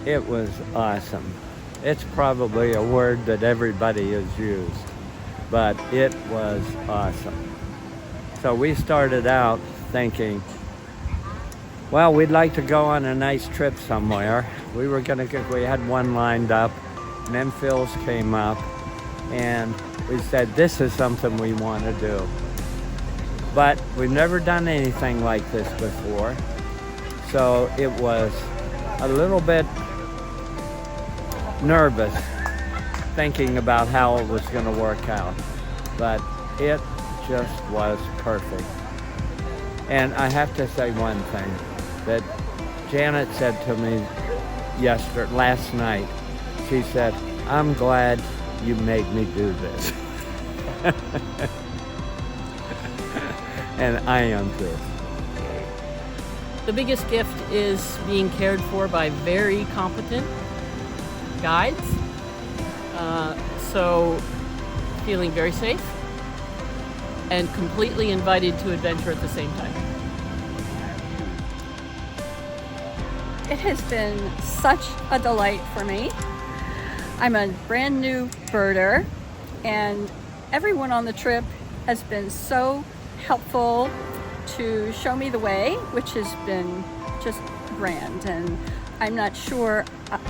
It was awesome. It's probably a word that everybody has used, but it was awesome. So we started out thinking, well, we'd like to go on a nice trip somewhere. We had one lined up, and then Phil's came up, and we said, this is something we want to do. But we've never done anything like this before, so it was a little bit nervous thinking about how it was going to work out, but it just was perfect. And I have to say one thing that Janet said to me last night. She said, I'm glad you made me do this. And I am too. The biggest gift is being cared for by very competent guides. So feeling very safe and completely invited to adventure at the same time. It has been such a delight for me. I'm a brand new birder, and everyone on the trip has been so helpful to show me the way, which has been just grand. And I'm not sure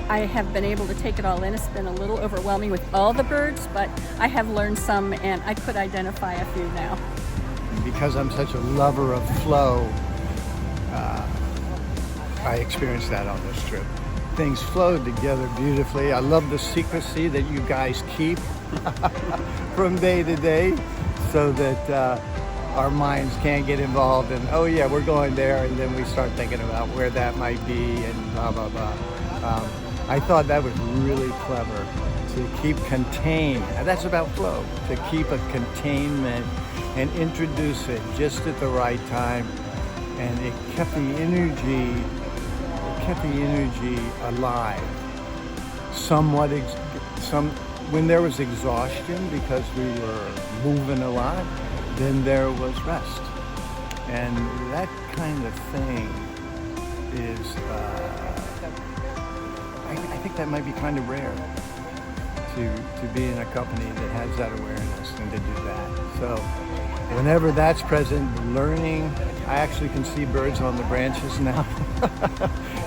I have been able to take it all in. It's been a little overwhelming with all the birds, but I have learned some, and I could identify a few now. Because I'm such a lover of flow, I experienced that on this trip. Things flowed together beautifully. I love the secrecy that you guys keep from day to day, so that our minds can't get involved in, oh yeah, we're going there, and then we start thinking about where that might be and blah, blah, blah. I thought that was really clever to keep contained. And that's about flow, to keep a containment and introduce it just at the right time. And it kept the energy alive. Somewhat, when there was exhaustion because we were moving a lot, then there was rest. And that kind of thing is, I think that might be kind of rare to be in a company that has that awareness and to do that. So whenever that's present, learning, I actually can see birds on the branches now.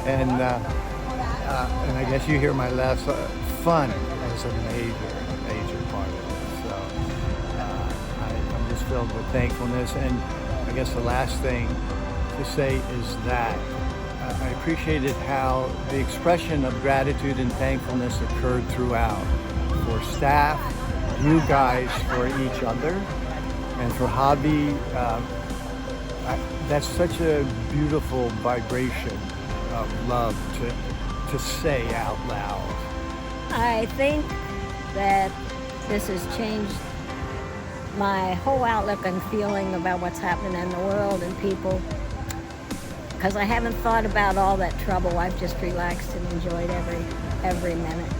and I guess you hear my laugh. Fun is a major part of it. So I'm just filled with thankfulness. And I guess the last thing to say is that I appreciated how the expression of gratitude and thankfulness occurred throughout. For staff, you guys, for each other, and for Hobby. That's such a beautiful vibration of love to say out loud. I think that this has changed my whole outlook and feeling about what's happening in the world and people, because I haven't thought about all that trouble. I've just relaxed and enjoyed every minute.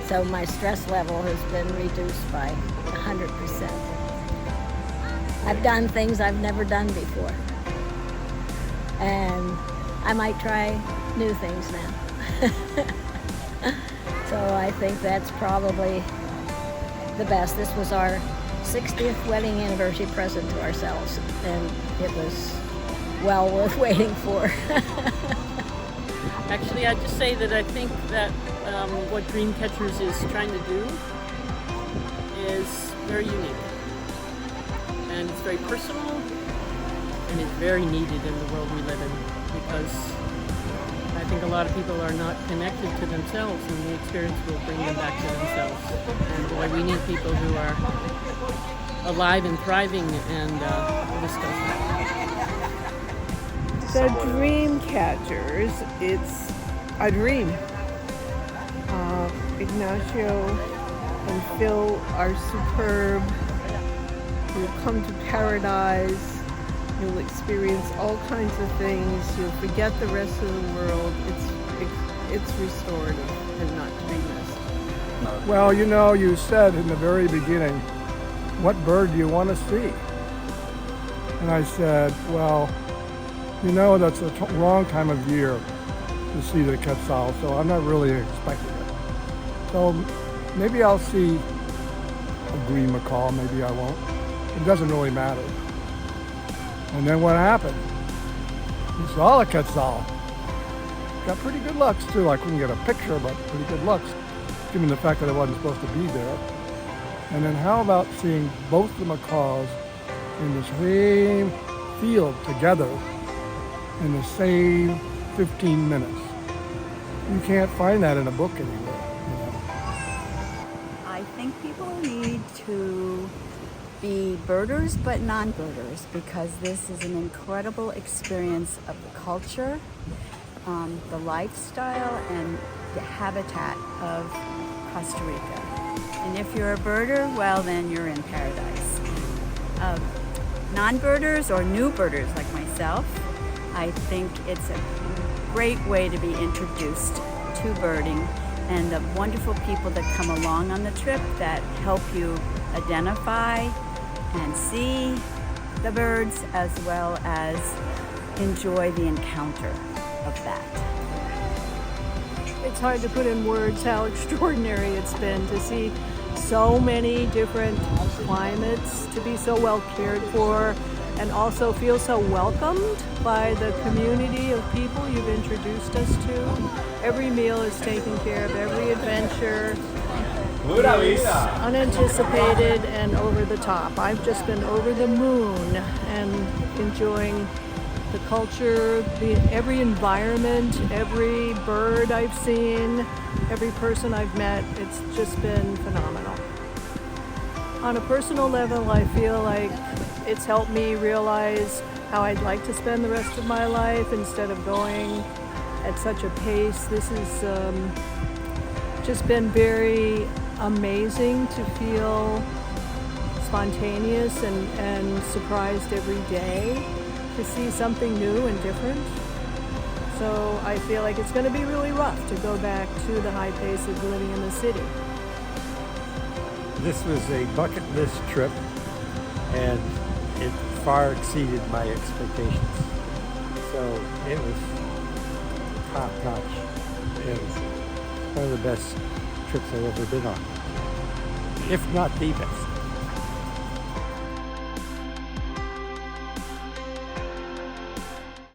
So my stress level has been reduced by 100%. I've done things I've never done before, and I might try new things now. So I think that's probably the best. This was our 60th wedding anniversary present to ourselves, and it was well worth waiting for. Actually, I'd just say that I think that what Dreamcatchers is trying to do is very unique. And it's very personal, and it's very needed in the world we live in, because I think a lot of people are not connected to themselves, and the experience will bring them back to themselves. And boy, we need people who are alive and thriving, and this does that. The Dreamcatchers, it's a dream. Ignacio and Phil are superb. You'll come to paradise. You'll experience all kinds of things. You'll forget the rest of the world. It's restorative and not to be missed. Well, you said in the very beginning, what bird do you want to see? And I said, well, that's the wrong time of year. to see the Quetzal, so I'm not really expecting it. So maybe I'll see a green macaw, maybe I won't. It doesn't really matter. And then what happened? We saw the Quetzal. Got pretty good looks too. I couldn't get a picture, but pretty good looks, given the fact that I wasn't supposed to be there. And then how about seeing both the macaws in the same field together in the same 15 minutes? You can't find that in a book anywhere. You know? I think people need to be birders but non-birders, because this is an incredible experience of the culture, the lifestyle, and the habitat of Costa Rica. And if you're a birder, well, then you're in paradise. Non-birders or new birders like myself, I think it's a great way to be introduced to birding, and the wonderful people that come along on the trip that help you identify and see the birds, as well as enjoy the encounter of that. It's hard to put in words how extraordinary it's been to see so many different climates, to be so well cared for, and also feel so welcomed by the community of people you've introduced us to. Every meal is taken care of, every adventure is unanticipated and over the top. I've just been over the moon and enjoying the culture, every environment, every bird I've seen, every person I've met. It's just been phenomenal. On a personal level, I feel like it's helped me realize how I'd like to spend the rest of my life instead of going at such a pace. This has just been very amazing to feel spontaneous and surprised every day to see something new and different. So I feel like it's going to be really rough to go back to the high pace of living in the city. This was a bucket list trip, and it far exceeded my expectations. So it was top notch. It was one of the best trips I've ever been on, if not the best.